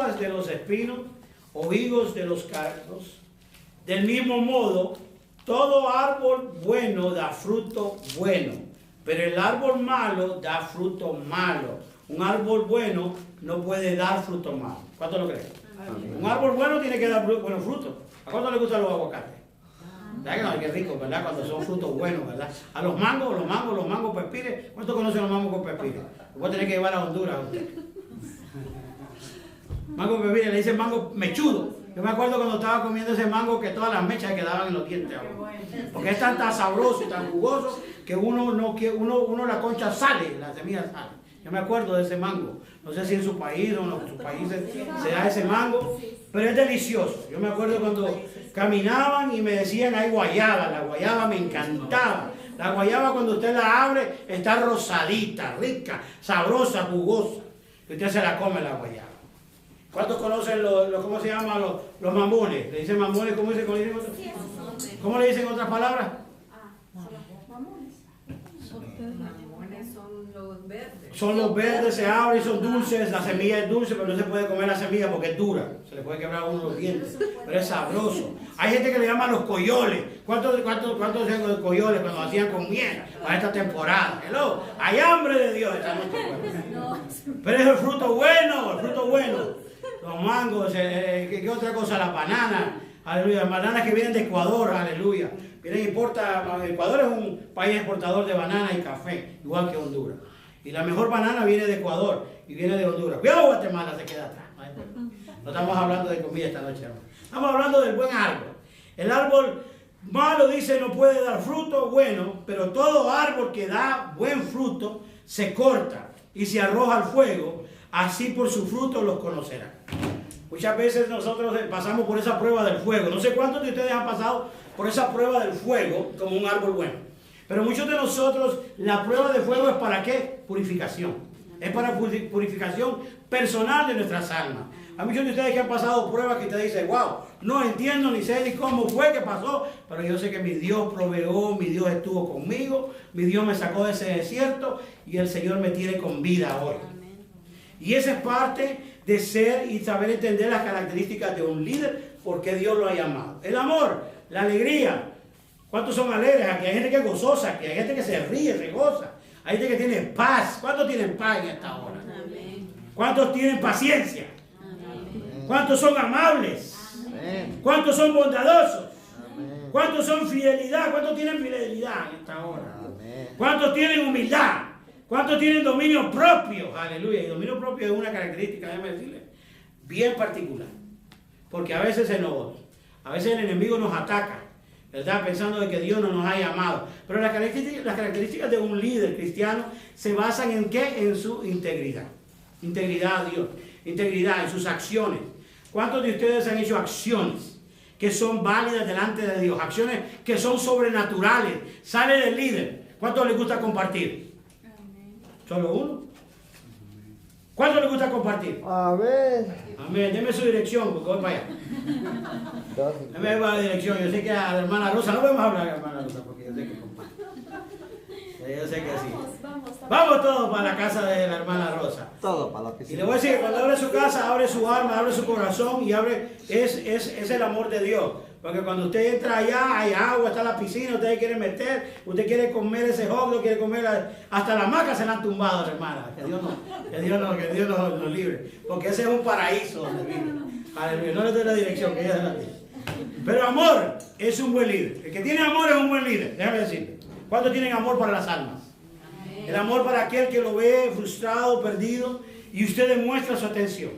uvas de los espinos o higos de los cardos. Del mismo modo, todo árbol bueno da fruto bueno, pero el árbol malo da fruto malo. Un árbol bueno no puede dar fruto malo. ¿Cuánto lo creen? Un árbol bueno tiene que dar buenos frutos. ¿A cuánto le gustan los aguacates? ¿Verdad que no? Qué rico, ¿verdad? Cuando son frutos buenos, ¿verdad? A los mangos pepires. ¿Cuántos conocen los mangos con pepires? Los voy a tener que llevar a Honduras a usted. Mango pepires, le dicen mango mechudo. Yo me acuerdo cuando estaba comiendo ese mango que todas las mechas quedaban en los dientes. Porque es tan sabroso y tan jugoso que uno la concha sale, la semilla sale. Yo me acuerdo de ese mango. No sé si en su país o en sus países se da ese mango, pero es delicioso. Yo me acuerdo cuando caminaban y me decían, hay guayaba. La guayaba me encantaba. La guayaba cuando usted la abre está rosadita, rica, sabrosa, jugosa. Y usted se la come la guayaba. ¿Cuántos conocen cómo se llaman los mamones? ¿Le dicen mamones? ¿Cómo le dicen otras palabras? Son los verdes, se abren y son dulces. La semilla es dulce, pero no se puede comer la semilla porque es dura. Se le puede quebrar uno los dientes, pero es sabroso. Hay gente que le llama los coyoles. ¿Cuántos hacen los coyoles cuando hacían con miel para esta temporada? Hello. Hay hambre de Dios esta noche. Pero es el fruto bueno. Los mangos, ¿qué otra cosa? Las bananas. Aleluya. Las bananas que vienen de Ecuador. Aleluya. Ecuador es un país exportador de banana y café, igual que Honduras. Y la mejor banana viene de Ecuador y viene de Honduras. Cuidado, Guatemala se queda atrás. No estamos hablando de comida esta noche, hermano. Estamos hablando del buen árbol. El árbol malo, dice, no puede dar fruto bueno, pero todo árbol que da buen fruto se corta y se arroja al fuego. Así por su fruto los conocerán. Muchas veces nosotros pasamos por esa prueba del fuego. No sé cuántos de ustedes han pasado por esa prueba del fuego como un árbol bueno. Pero muchos de nosotros, la prueba de fuego es para qué? Purificación. Es para purificación personal de nuestras almas. Hay muchos de ustedes que han pasado pruebas que te dicen, wow, no entiendo ni sé ni cómo fue que pasó, pero yo sé que mi Dios proveó, mi Dios estuvo conmigo, mi Dios me sacó de ese desierto y el Señor me tiene con vida hoy. Y esa es parte de ser y saber entender las características de un líder, porque Dios lo ha llamado. El amor, la alegría. ¿Cuántos son alegres? Aquí hay gente que es gozosa, aquí hay gente que se ríe, se goza. Hay gente que tiene paz. ¿Cuántos tienen paz en esta hora? ¿Cuántos tienen paciencia? ¿Cuántos son amables? ¿Cuántos son bondadosos? ¿Cuántos son fidelidad? ¿Cuántos tienen fidelidad en esta hora? ¿Cuántos tienen humildad? ¿Cuántos tienen dominio propio? Aleluya. Y dominio propio es una característica, déjame decirle, bien particular. Porque a veces el enemigo nos ataca, ¿verdad? Pensando de que Dios no nos ha llamado. Pero las características de un líder cristiano se basan en ¿qué? En su integridad. Integridad a Dios. Integridad en sus acciones. ¿Cuántos de ustedes han hecho acciones que son válidas delante de Dios? Acciones que son sobrenaturales. Sale del líder. ¿Cuántos les gusta compartir? ¿Solo uno? ¿Cuánto le gusta compartir? A ver. Amén. Deme su dirección, porque voy para allá. Deme la dirección. Yo sé que a la hermana Rosa, no vamos a hablar a la hermana Rosa, porque yo sé que comparte. Yo sé que sí. Vamos todos para la casa de la hermana Rosa. Todo para la piscina. Y le voy a decir que cuando abre su casa, abre su alma, abre su corazón y es el amor de Dios. Porque cuando usted entra allá, hay agua, está la piscina, usted quiere meter, usted quiere comer ese hot dog, quiere comer, hasta las macas se la han tumbado, hermana. Que Dios nos libre. Porque ese es un paraíso donde vive. Aleluya. No le doy la dirección, que ella se la dice. Pero amor es un buen líder. El que tiene amor es un buen líder. Déjame decirle. ¿Cuántos tienen amor para las almas? El amor para aquel que lo ve frustrado, perdido, y usted demuestra su atención.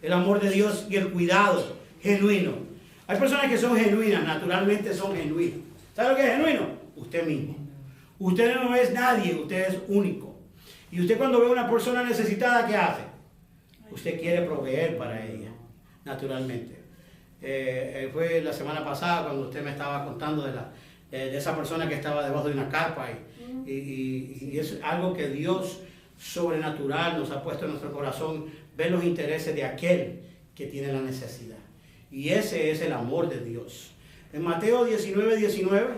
El amor de Dios y el cuidado genuino. Hay personas que son genuinas, naturalmente son genuinas. ¿Sabe lo que es genuino? Usted mismo. Usted no es nadie, usted es único. Y usted cuando ve a una persona necesitada, ¿qué hace? Usted quiere proveer para ella, naturalmente. Fue la semana pasada cuando usted me estaba contando de esa persona que estaba debajo de una carpa y es algo que Dios sobrenatural nos ha puesto en nuestro corazón, ver los intereses de aquel que tiene la necesidad. Y ese es el amor de Dios. En Mateo 19:19,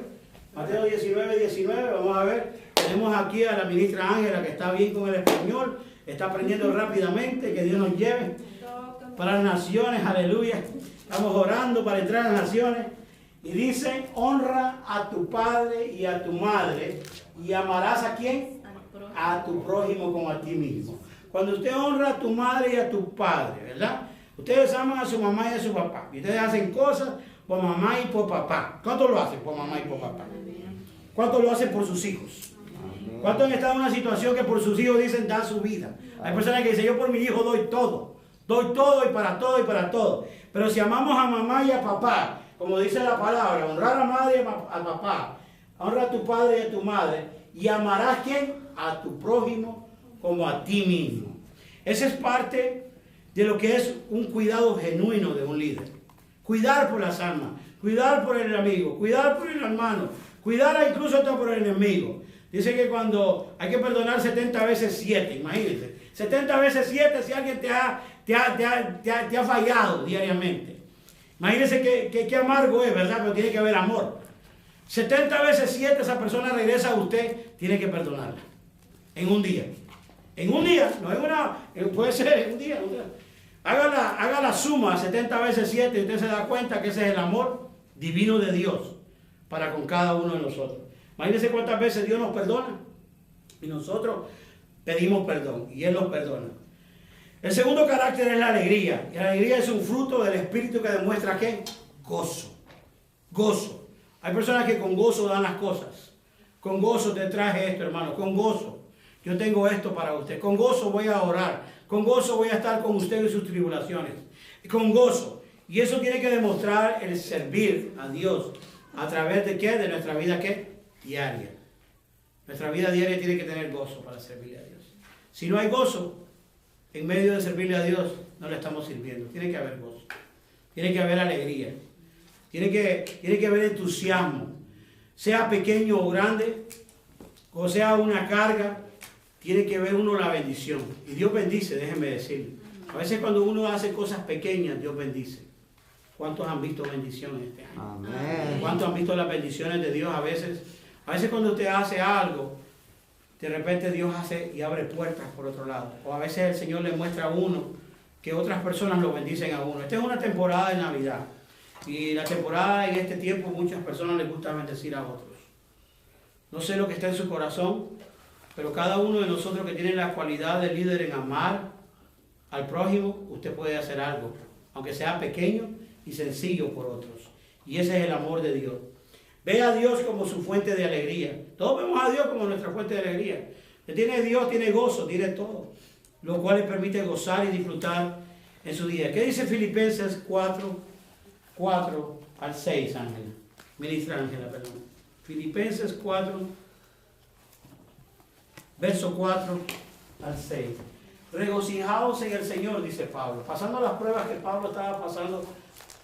vamos a ver, tenemos aquí a la ministra Ángela que está bien con el español, está aprendiendo rápidamente, que Dios nos lleve. para las naciones, aleluya. Estamos orando para entrar a las naciones. Y dice, honra a tu padre y a tu madre. ¿Y amarás a quién? A tu prójimo como a ti mismo. Cuando usted honra a tu madre y a tu padre, ¿verdad? Ustedes aman a su mamá y a su papá. Y ustedes hacen cosas por mamá y por papá. ¿Cuántos lo hacen por mamá y por papá? ¿Cuántos lo hacen por sus hijos? ¿Cuántos han estado en una situación que por sus hijos dicen dar su vida? Hay personas que dicen, yo por mi hijo doy todo. Doy todo y para todo y para todo. Pero si amamos a mamá y a papá, como dice la palabra, honrar a la madre y al papá, honra a tu padre y a tu madre, y amarás ¿quién? A tu prójimo como a ti mismo. Esa es parte de lo que es un cuidado genuino de un líder. Cuidar por las almas, cuidar por el amigo, cuidar por el hermano, cuidar incluso hasta por el enemigo. Dice que cuando hay que perdonar 70 veces 7, imagínense. 70 veces 7 si alguien te ha fallado diariamente. Imagínense qué amargo es, ¿verdad? Pero tiene que haber amor. 70 veces 7 esa persona regresa a usted, tiene que perdonarla. En un día. En un día, no en una, puede ser en un día. Haga la suma, 70 veces 7, y usted se da cuenta que ese es el amor divino de Dios para con cada uno de nosotros. Imagínense cuántas veces Dios nos perdona y nosotros pedimos perdón y Él nos perdona. El segundo carácter es la alegría. Y la alegría es un fruto del Espíritu que demuestra ¿qué? Gozo. Gozo. Hay personas que con gozo dan las cosas. Con gozo te traje esto, hermano. Con gozo. Yo tengo esto para usted. Con gozo voy a orar. Con gozo voy a estar con usted en sus tribulaciones. Con gozo. Y eso tiene que demostrar el servir a Dios. ¿A través de qué? De nuestra vida ¿qué? Diaria. Nuestra vida diaria tiene que tener gozo para servirle a Dios. Si no hay gozo, en medio de servirle a Dios, no le estamos sirviendo. Tiene que haber gozo. Tiene que haber alegría. Tiene que haber entusiasmo. Sea pequeño o grande, o sea una carga, tiene que ver uno la bendición. Y Dios bendice, déjenme decirle. A veces cuando uno hace cosas pequeñas, Dios bendice. ¿Cuántos han visto bendiciones este año? Amén. ¿Cuántos han visto las bendiciones de Dios a veces? A veces cuando usted hace algo, de repente Dios hace y abre puertas por otro lado. O a veces el Señor le muestra a uno que otras personas lo bendicen a uno. Esta es una temporada de Navidad. Y la temporada en este tiempo muchas personas les gusta bendecir a otros. No sé lo que está en su corazón, pero cada uno de nosotros que tiene la cualidad de líder en amar al prójimo, usted puede hacer algo, aunque sea pequeño y sencillo por otros. Y ese es el amor de Dios. Ve a Dios como su fuente de alegría. Todos vemos a Dios como nuestra fuente de alegría. Tiene Dios, tiene gozo, tiene todo, lo cual le permite gozar y disfrutar en su día. ¿Qué dice Filipenses 4 al 6, Ángela? Ministra Ángela, perdón. Filipenses 4, verso 4 al 6. Regocijaos en el Señor, dice Pablo. Pasando las pruebas que Pablo estaba pasando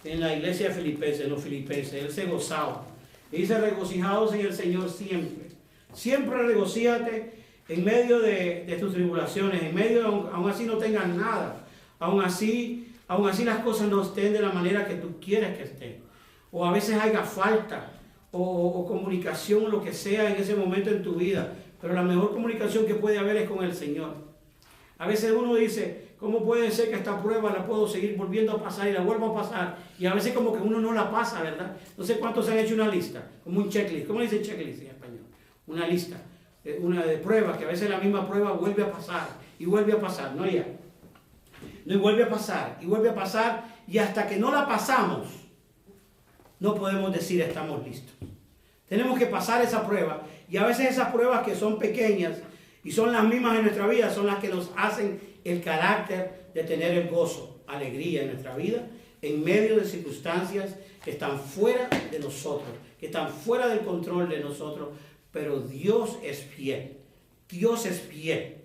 en la iglesia de Filipenses, en los Filipenses, él se gozaba. Y dice, regocijaos en el Señor siempre. Siempre regocíjate en medio de tus tribulaciones, en medio de, aún así no tengas nada, aún así las cosas no estén de la manera que tú quieres que estén. O a veces haya falta, o comunicación, o lo que sea en ese momento en tu vida. Pero la mejor comunicación que puede haber es con el Señor. A veces uno dice, ¿cómo puede ser que esta prueba la puedo seguir volviendo a pasar y la vuelvo a pasar? Y a veces como que uno no la pasa, ¿verdad? No sé cuántos han hecho una lista, como un checklist. ¿Cómo dice checklist en español? Una lista, una de pruebas, que a veces la misma prueba vuelve a pasar y vuelve a pasar, ¿no? Ya. No, y vuelve a pasar, y vuelve a pasar, y hasta que no la pasamos, no podemos decir estamos listos. Tenemos que pasar esa prueba, y a veces esas pruebas que son pequeñas, y son las mismas en nuestra vida, son las que nos hacen el carácter de tener el gozo, alegría en nuestra vida, en medio de circunstancias que están fuera de nosotros, que están fuera del control de nosotros, pero Dios es fiel. Dios es fiel.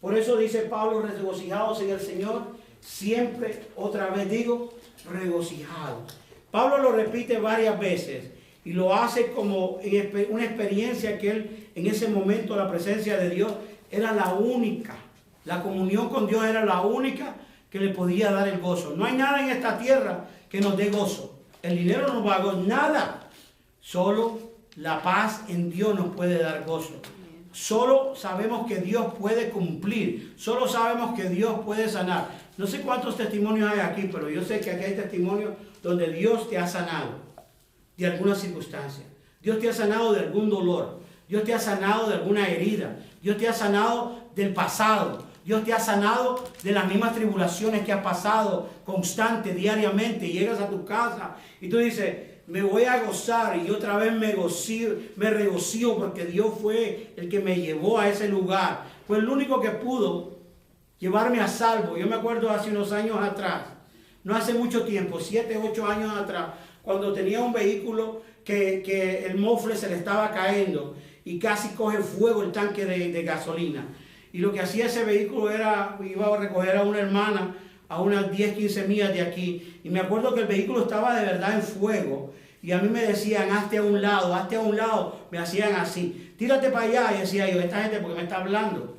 Por eso dice Pablo, regocijados en el Señor, siempre, otra vez digo, regocijados. Pablo lo repite varias veces y lo hace como una experiencia que él, en ese momento, la presencia de Dios era la única. La comunión con Dios era la única que le podía dar el gozo. No hay nada en esta tierra que nos dé gozo. El dinero no va a gozo, nada. Solo la paz en Dios nos puede dar gozo. Solo sabemos que Dios puede cumplir. Solo sabemos que Dios puede sanar. No sé cuántos testimonios hay aquí, pero yo sé que aquí hay testimonios donde Dios te ha sanado de alguna circunstancia. Dios te ha sanado de algún dolor. Dios te ha sanado de alguna herida. Dios te ha sanado del pasado. Dios te ha sanado de las mismas tribulaciones que has pasado constante, diariamente. Llegas a tu casa y tú dices, me voy a gozar, y otra vez me regocijo porque Dios fue el que me llevó a ese lugar. Fue el único que pudo llevarme a salvo. Yo me acuerdo hace unos años atrás, no hace mucho tiempo, 7, 8 años atrás, cuando tenía un vehículo que el mofle se le estaba cayendo y casi coge fuego el tanque de gasolina. Y lo que hacía ese vehículo era, iba a recoger a una hermana a unas 10, 15 millas de aquí. Y me acuerdo que el vehículo estaba de verdad en fuego. Y a mí me decían, hazte a un lado. Me hacían así, tírate para allá. Y decía yo, esta gente, ¿por qué me está hablando?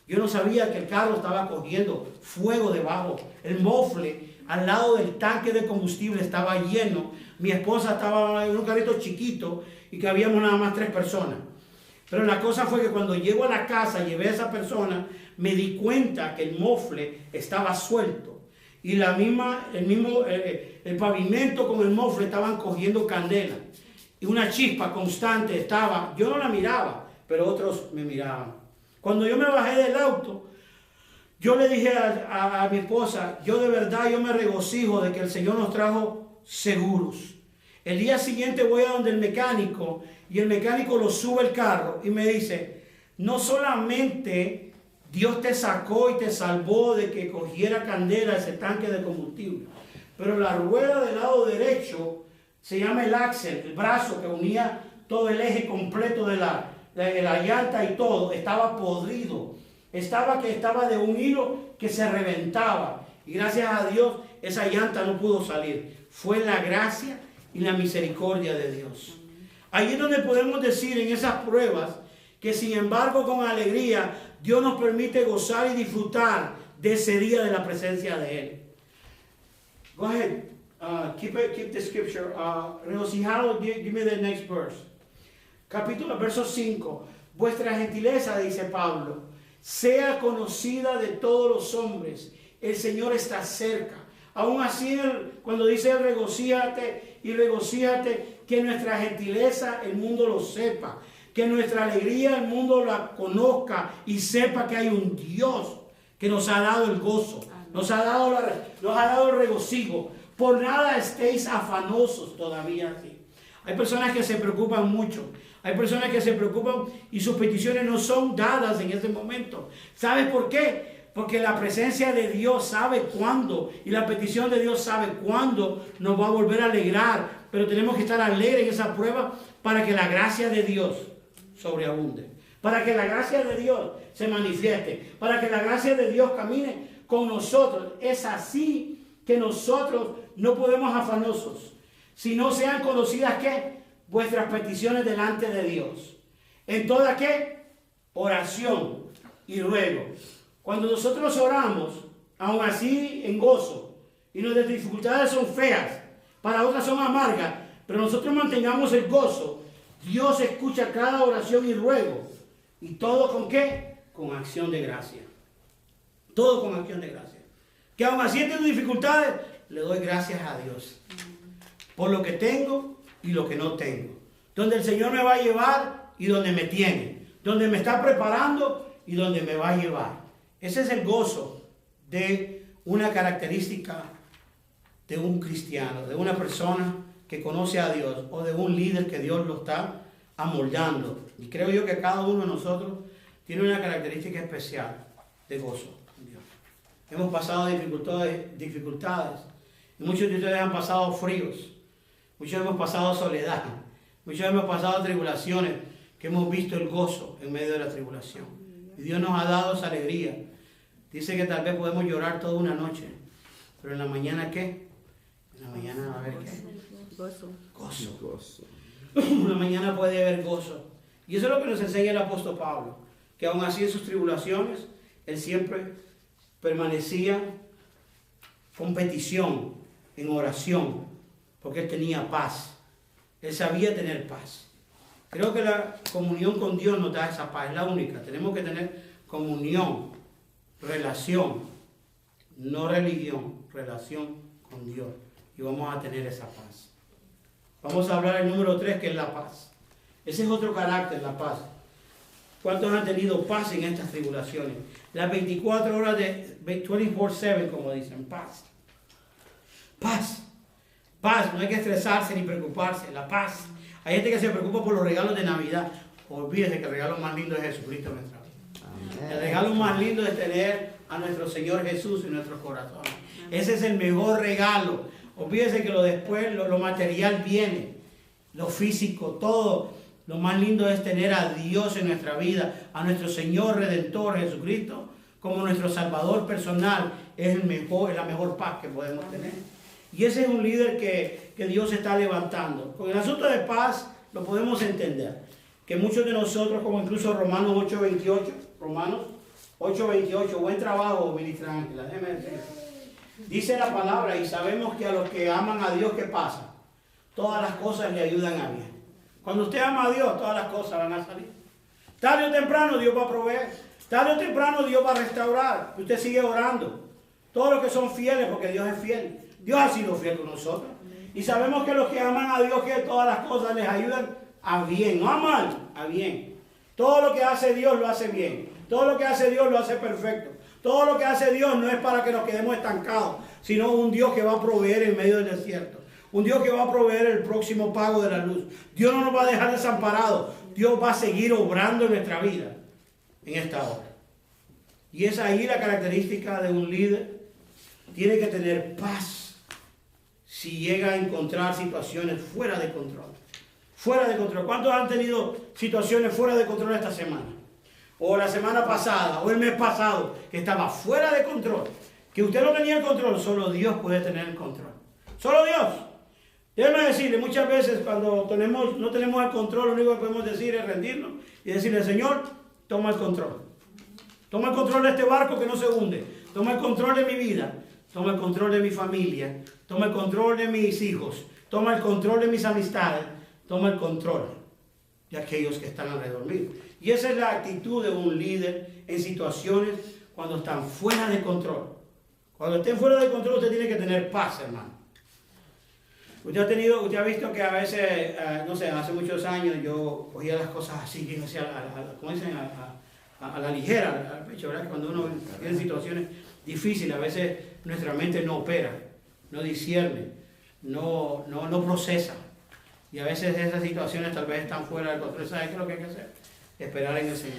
Yo no sabía que el carro estaba cogiendo fuego debajo. El mofle al lado del tanque de combustible estaba lleno. Mi esposa estaba en un carrito chiquito y que habíamos nada más 3 personas. Pero la cosa fue que cuando llego a la casa, llevé a esa persona, me di cuenta que el mofle estaba suelto. Y el pavimento con el mofle estaban cogiendo candela. Y una chispa constante estaba, yo no la miraba, pero otros me miraban. Cuando yo me bajé del auto, yo le dije a mi esposa, yo de verdad yo me regocijo de que el Señor nos trajo seguros. El día siguiente voy a donde el mecánico y el mecánico lo sube el carro y me dice, no solamente Dios te sacó y te salvó de que cogiera candela ese tanque de combustible, pero la rueda del lado derecho se llama el axle, el brazo que unía todo el eje completo de la llanta y todo, estaba podrido. Estaba de un hilo que se reventaba. Y gracias a Dios esa llanta no pudo salir. Fue la gracia y la misericordia de Dios. Ahí es donde podemos decir en esas pruebas que sin embargo con alegría Dios nos permite gozar y disfrutar de ese día de la presencia de Él. Go ahead. Keep the scripture. Regocijado, give me the next verse. Verso 5. Vuestra gentileza, dice Pablo, sea conocida de todos los hombres. El Señor está cerca. Aún así, cuando dice regocíjate y regocíjate, que nuestra gentileza el mundo lo sepa. Que nuestra alegría el mundo la conozca y sepa que hay un Dios que nos ha dado el gozo. Nos ha dado el regocijo. Por nada estéis afanosos todavía así. Hay personas que se preocupan mucho. Hay personas que se preocupan y sus peticiones no son dadas en ese momento. ¿Sabes por qué? Porque la presencia de Dios sabe cuándo y la petición de Dios sabe cuándo nos va a volver a alegrar. Pero tenemos que estar alegres en esa prueba para que la gracia de Dios sobreabunde. Para que la gracia de Dios se manifieste. Para que la gracia de Dios camine con nosotros. Es así que nosotros no podemos afanosos. Si no sean conocidas, ¿qué? Vuestras peticiones delante de Dios. En toda, ¿qué? Oración y ruego. Cuando nosotros oramos, aún así en gozo, y nuestras dificultades son feas, para otras son amargas, pero nosotros mantengamos el gozo, Dios escucha cada oración y ruego. ¿Y todo con qué? Con acción de gracia. Todo con acción de gracia. Que aún así en tus dificultades, le doy gracias a Dios. Por lo que tengo y lo que no tengo. Donde el Señor me va a llevar y donde me tiene. Donde me está preparando y donde me va a llevar. Ese es el gozo de una característica de un cristiano, de una persona que conoce a Dios o de un líder que Dios lo está amoldando. Y creo yo que cada uno de nosotros tiene una característica especial de gozo en Dios. Hemos pasado dificultades. Y muchos de ustedes han pasado fríos. Muchos hemos pasado soledad. Muchos hemos pasado tribulaciones, que hemos visto el gozo en medio de la tribulación. Y Dios nos ha dado esa alegría. Dice que tal vez podemos llorar toda una noche, pero en la mañana, ¿qué? En la mañana va a haber ¿qué? Gozo. En la mañana puede haber gozo. Y eso es lo que nos enseña el apóstol Pablo, que aún así en sus tribulaciones, él siempre permanecía con petición, en oración, porque él tenía paz. Él sabía tener paz. Creo que la comunión con Dios nos da esa paz, es la única. Tenemos que tener comunión, relación, no religión, relación con Dios. Y vamos a tener esa paz. Vamos a hablar del número 3, que es la paz. Ese es otro carácter, la paz. ¿Cuántos han tenido paz en estas tribulaciones? Las 24 horas de 24/7, como dicen, paz. Paz. Paz, no hay que estresarse ni preocuparse, la paz. Hay gente que se preocupa por los regalos de Navidad. Olvídese que el regalo más lindo es Jesucristo en nuestra vida. Amén. El regalo más lindo es tener a nuestro Señor Jesús en nuestros corazones. Ese es el mejor regalo. Olvídese que lo después, lo material viene, lo físico, todo. Lo más lindo es tener a Dios en nuestra vida, a nuestro Señor Redentor Jesucristo, como nuestro Salvador personal. Es la mejor paz que podemos tener. Y ese es un líder que Dios está levantando. Con el asunto de paz lo podemos entender. Que muchos de nosotros, como incluso Romanos 8:28, buen trabajo, ministra Ángela, déjeme decir. Dice la palabra, y sabemos que a los que aman a Dios, ¿qué pasa? Todas las cosas le ayudan a bien. Cuando usted ama a Dios, todas las cosas van a salir. Tarde o temprano Dios va a proveer. Tarde o temprano Dios va a restaurar. Usted sigue orando. Todos los que son fieles, porque Dios es fiel. Dios ha sido fiel con nosotros. Y sabemos que los que aman a Dios, que todas las cosas les ayudan a bien. No a mal, a bien. Todo lo que hace Dios lo hace bien. Todo lo que hace Dios lo hace perfecto. Todo lo que hace Dios no es para que nos quedemos estancados, sino un Dios que va a proveer en medio del desierto. Un Dios que va a proveer el próximo pago de la luz. Dios no nos va a dejar desamparados. Dios va a seguir obrando en nuestra vida en esta hora. Y es ahí la característica de un líder. Tiene que tener paz si llega a encontrar situaciones fuera de control. Fuera de control. ¿Cuántos han tenido situaciones fuera de control esta semana? O la semana pasada, o el mes pasado, que estaba fuera de control. Que usted no tenía el control, solo Dios puede tener el control. Solo Dios. Déjeme decirle, muchas veces cuando no tenemos el control, lo único que podemos decir es rendirnos y decirle, Señor, toma el control. Toma el control de este barco que no se hunde. Toma el control de mi vida. Toma el control de mi familia. Toma el control de mis hijos. Toma el control de mis amistades. Toma el control de aquellos que están alrededor mío. Y esa es la actitud de un líder en situaciones cuando están fuera de control. Cuando estén fuera de control, usted tiene que tener paz, hermano. Usted ha visto que a veces, no sé, hace muchos años yo cogía las cosas así, como dicen, a la ligera, al pecho, ¿verdad? Que cuando uno tiene situaciones difíciles, a veces nuestra mente no opera, no discierne, no procesa. Y a veces esas situaciones tal vez están fuera del control. ¿Sabe qué es lo que hay que hacer? Esperar en el Señor.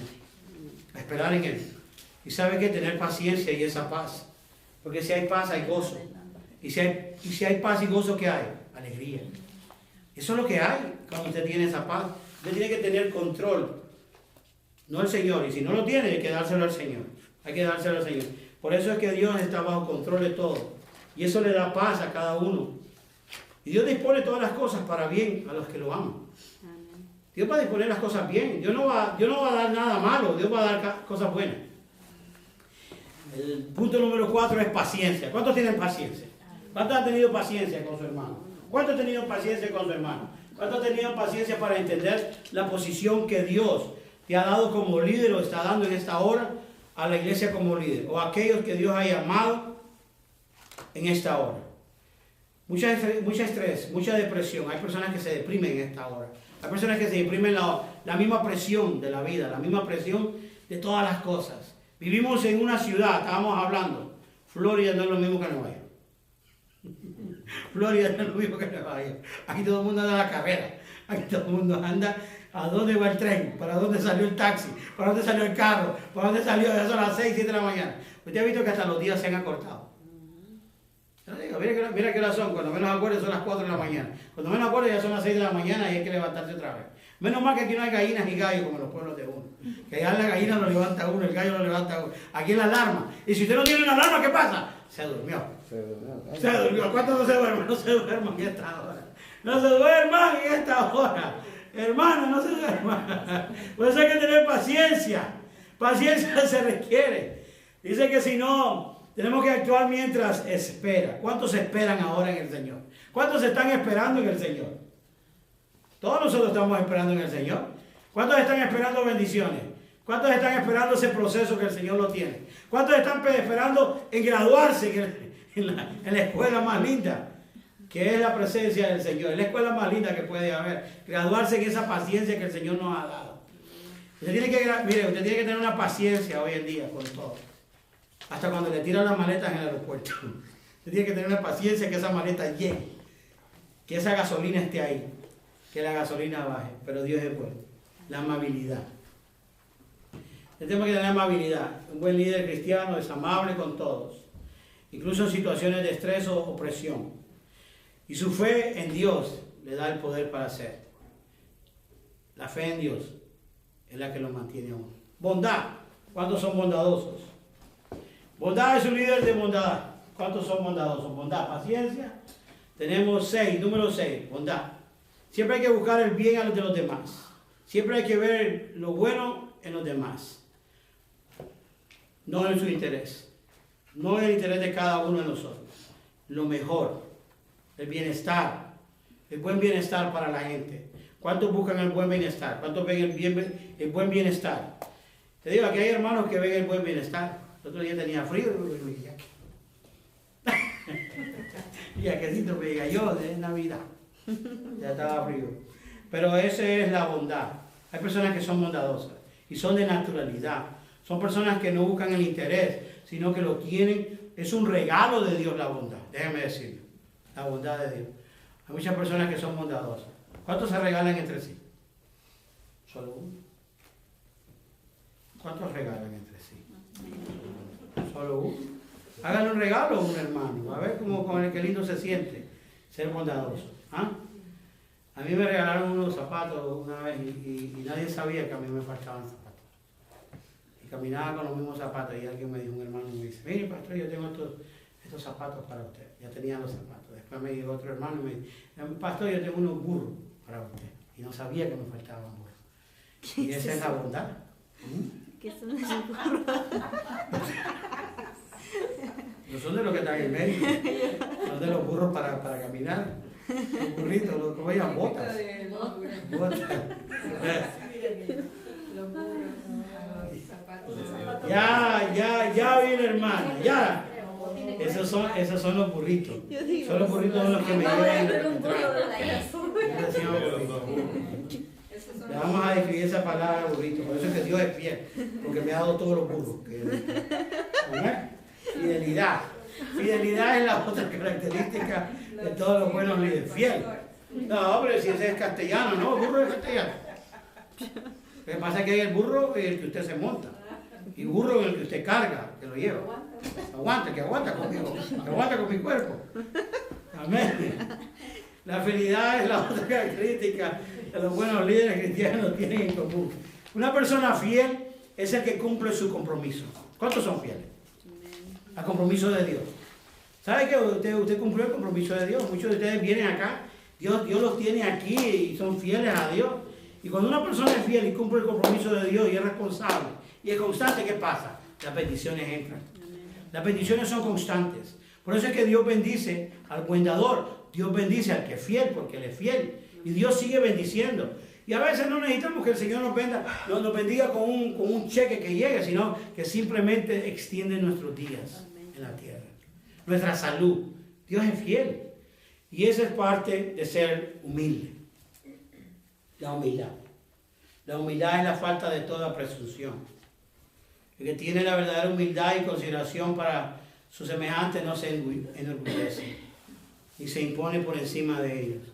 Esperar en Él. Y sabe que tener paciencia y esa paz. Porque si hay paz, hay gozo. Y si hay paz y gozo, ¿qué hay? Alegría. Eso es lo que hay cuando usted tiene esa paz. Usted tiene que tener control. No el Señor. Y si no lo tiene, hay que dárselo al Señor. Hay que dárselo al Señor. Por eso es que Dios está bajo control de todo. Y eso le da paz a cada uno. Y Dios dispone todas las cosas para bien a los que lo aman. Dios va a disponer las cosas bien. Dios no va a dar nada malo. Dios va a dar cosas buenas. El punto número 4 es paciencia. ¿Cuántos tienen paciencia? ¿Cuántos han tenido paciencia con su hermano? ¿Cuántos han tenido paciencia con su hermano? ¿Cuántos han tenido paciencia para entender la posición que Dios te ha dado como líder o está dando en esta hora a la iglesia como líder? O a aquellos que Dios ha llamado en esta hora. Mucha estrés, mucha depresión. Hay personas que se deprimen en esta hora. Hay personas que se deprimen la misma presión de la vida, la misma presión de todas las cosas. Vivimos en una ciudad, estábamos hablando, Florida no es lo mismo que Nueva York. Florida no es lo mismo que Nueva York. Aquí todo el mundo anda a la carrera. Aquí todo el mundo anda a dónde va el tren, para dónde salió el taxi, para dónde salió el carro, para dónde salió, ya son las 6, 7 de la mañana. Usted ha visto que hasta los días se han acortado. Mira qué hora son, cuando menos acuerdo son las 4 de la mañana. Cuando menos acuerdo ya son las 6 de la mañana y hay que levantarse otra vez. Menos mal que aquí no hay gallinas y gallos como en los pueblos de uno. Que allá la gallina lo levanta uno, el gallo lo levanta uno. Aquí es la alarma. Y si usted no tiene una alarma, ¿qué pasa? Se durmió. Se durmió. ¿Cuántos no se duermen? No se duerman en esta hora. No se duerman en esta hora. Hermano, no se duerman. Por eso hay que tener paciencia. Paciencia se requiere. Dice que si no, tenemos que actuar mientras espera. ¿Cuántos esperan ahora en el Señor? ¿Cuántos están esperando en el Señor? Todos nosotros estamos esperando en el Señor. ¿Cuántos están esperando bendiciones? ¿Cuántos están esperando ese proceso que el Señor lo tiene? ¿Cuántos están esperando en graduarse en la escuela más linda, que es la presencia del Señor? Es la escuela más linda que puede haber. Graduarse en esa paciencia que el Señor nos ha dado. Usted tiene que tener una paciencia hoy en día con todo. Hasta cuando le tiran las maletas en el aeropuerto. Usted tiene que tener una paciencia que esa maleta llegue. Que esa gasolina esté ahí. Que la gasolina baje. Pero Dios es bueno. La amabilidad. Tenemos que tener amabilidad. Un buen líder cristiano es amable con todos. Incluso en situaciones de estrés o opresión. Y su fe en Dios le da el poder para hacer. La fe en Dios es la que lo mantiene a uno. Bondad. ¿Cuántos son bondadosos? Bondad es un líder de bondad. ¿Cuántos son bondadosos? Bondad, paciencia. Tenemos 6, número 6, bondad. Siempre hay que buscar el bien a los de los demás. Siempre hay que ver lo bueno en los demás. No en su interés. No en el interés de cada uno de nosotros. Lo mejor. El bienestar. El buen bienestar para la gente. ¿Cuántos buscan el buen bienestar? ¿Cuántos ven el buen bienestar? Te digo, aquí hay hermanos que ven el buen bienestar. El otro día tenía frío y aquelito me cayó de Navidad. Ya estaba frío. Pero esa es la bondad. Hay personas que son bondadosas y son de naturalidad. Son personas que no buscan el interés, sino que lo tienen. Es un regalo de Dios la bondad. Déjenme decirlo. La bondad de Dios. Hay muchas personas que son bondadosas. ¿Cuántos se regalan entre sí? Solo uno. ¿Cuántos regalan entre sí? Solo uno. Háganle un regalo a un hermano. A ver qué lindo se siente ser bondadoso. ¿Ah? A mí me regalaron unos zapatos una vez y nadie sabía que a mí me faltaban zapatos. Y caminaba con los mismos zapatos y alguien me dijo, un hermano me dice, mire pastor, yo tengo estos zapatos para usted. Ya tenía los zapatos. Después me dijo otro hermano y me dijo, pastor, yo tengo unos burros para usted. Y no sabía que me faltaban burros. Y esa es la bondad. ¿Qué son esos burros? No son de los que están en medio, son de los burros para caminar. Los burritos, como ellas, botas. Botas. Ya vi, hermana, ya. Esos son los burritos. Son los burritos de los que me llevan. Le vamos a describir esa palabra burrito. Por eso es que Dios es fiel, porque me ha dado todos los burros. Fidelidad. Fidelidad es la otra característica de todos los buenos líderes. Fiel. No, hombre, si ese es castellano, no, el burro es castellano. Lo que pasa es que hay el burro en el que usted se monta. Y burro en el que usted carga, que lo lleva. Que aguanta conmigo. Que aguanta con mi cuerpo. Amén. La fidelidad es la otra característica que los buenos líderes cristianos tienen en común. Una persona fiel es el que cumple su compromiso. ¿Cuántos son fieles? Al compromiso de Dios. ¿Sabe que usted cumplió el compromiso de Dios? Muchos de ustedes vienen acá, Dios los tiene aquí y son fieles a Dios. Y cuando una persona es fiel y cumple el compromiso de Dios y es responsable y es constante, ¿qué pasa? Las bendiciones entran. Las bendiciones son constantes. Por eso es que Dios bendice al buen dador. Dios bendice al que es fiel porque Él es fiel. Y Dios sigue bendiciendo. Y a veces no necesitamos que el Señor nos bendiga con un cheque que llegue, sino que simplemente extiende nuestros días en la tierra. Nuestra salud. Dios es fiel. Y esa es parte de ser humilde. La humildad. La humildad es la falta de toda presunción. El que tiene la verdadera humildad y consideración para sus semejantes no se enorgullece y se impone por encima de ellos.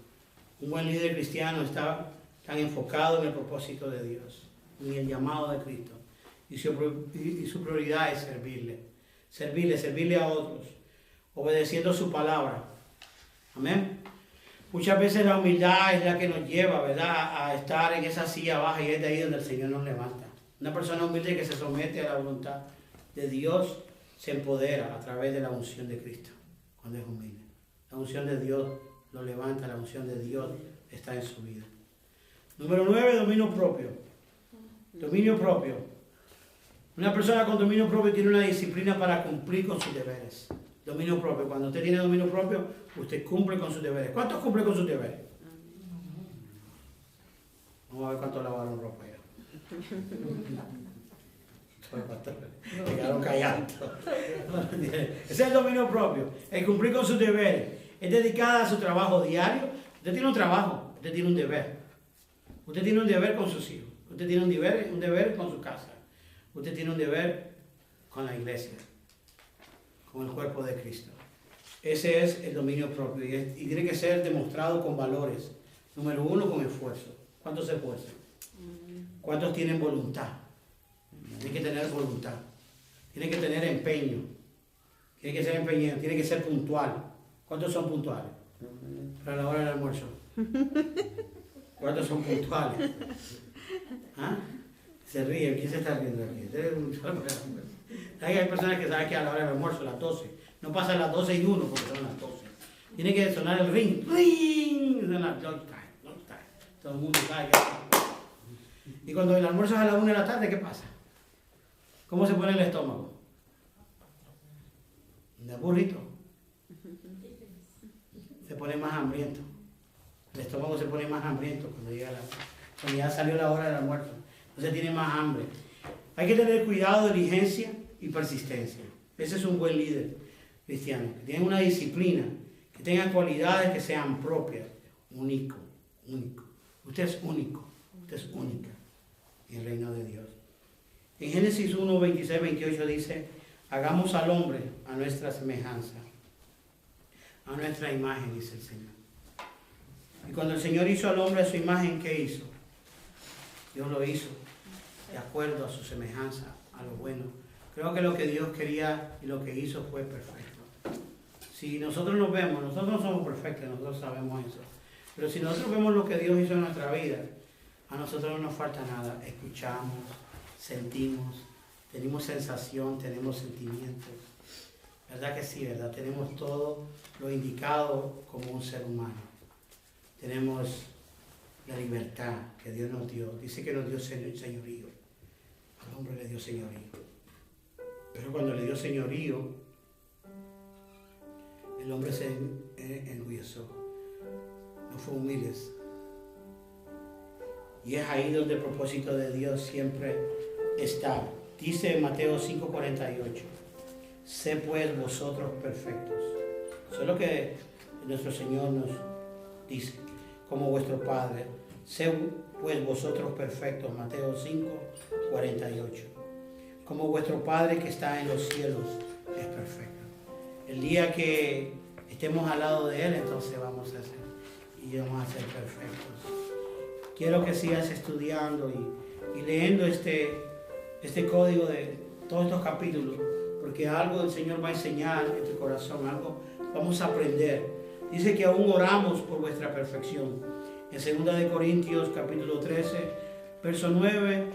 Un buen líder cristiano está tan enfocado en el propósito de Dios, en el llamado de Cristo. Y su prioridad es servirle a otros, obedeciendo su palabra. Amén. Muchas veces la humildad es la que nos lleva, ¿verdad?, a estar en esa silla baja y es de ahí donde el Señor nos levanta. Una persona humilde que se somete a la voluntad de Dios se empodera a través de la unción de Cristo, cuando es humilde. La unción de Dios lo levanta, la unción de Dios está en su vida. Número 9, dominio propio. Dominio propio. Una persona con dominio propio tiene una disciplina para cumplir con sus deberes. Dominio propio. Cuando usted tiene dominio propio, usted cumple con sus deberes. ¿Cuántos cumplen con sus deberes? Vamos a ver cuántos lavaron ropa ya. Se quedaron callados. Ese es el dominio propio, el cumplir con sus deberes. Es dedicada a su trabajo diario. Usted tiene un trabajo, usted tiene un deber. Usted tiene un deber con sus hijos. Usted tiene un deber con su casa. Usted tiene un deber con la iglesia, con el cuerpo de Cristo. Ese es el dominio propio y tiene que ser demostrado con valores. Número uno, con esfuerzo. ¿Cuántos se esfuerzan? ¿Cuántos tienen voluntad? Tiene que tener voluntad. Tiene que tener empeño. Tiene que ser empeñado. Tiene que ser puntual. ¿Cuántos son puntuales? Para la hora del almuerzo. ¿Cuántos son puntuales? ¿Ah? Se ríe. ¿Quién se está riendo aquí? Hay personas que saben que a la hora del almuerzo, las 12. No pasa las 12 y 1 porque son las 12. Tiene que sonar el ring. ¡Ring! Son las lunch time. Todo el mundo sabe que... Y cuando el almuerzo es a la 1 de la tarde, ¿qué pasa? ¿Cómo se pone el estómago? De burrito. Se pone más hambriento. El estómago se pone más hambriento cuando ya salió la hora del almuerzo. Entonces tiene más hambre. Hay que tener cuidado, diligencia y persistencia. Ese es un buen líder cristiano. Que tenga una disciplina, que tenga cualidades que sean propias. Único. Usted es único. Usted es única en el reino de Dios. En Génesis 1, 26, 28 dice, hagamos al hombre a nuestra semejanza, a nuestra imagen, dice el Señor. Y cuando el Señor hizo al hombre a su imagen, ¿qué hizo? Dios lo hizo de acuerdo a su semejanza, a lo bueno. Creo que lo que Dios quería y lo que hizo fue perfecto. Si nosotros nos vemos, nosotros no somos perfectos, nosotros sabemos eso. Pero si nosotros vemos lo que Dios hizo en nuestra vida, a nosotros no nos falta nada. Escuchamos, sentimos, tenemos sensación, tenemos sentimientos. ¿Verdad que sí, verdad? Tenemos todo lo indicado como un ser humano. Tenemos la libertad que Dios nos dio. Dice que nos dio señorío. Al hombre le dio señorío. Pero cuando le dio señorío, el hombre se enorgulleció. No fue humilde. Y es ahí donde el propósito de Dios siempre está. Dice en Mateo 5:48, sé pues vosotros perfectos. Eso es lo que nuestro Señor nos dice, como vuestro Padre. Sé pues vosotros perfectos. Mateo 5:48. Como vuestro Padre que está en los cielos es perfecto. El día que estemos al lado de Él, entonces vamos a ser perfectos. Quiero que sigas estudiando y leyendo este código de todos estos capítulos, porque algo el Señor va a enseñar en tu corazón, algo vamos a aprender. Dice que aún oramos por vuestra perfección. En 2 de Corintios capítulo 13, verso 9,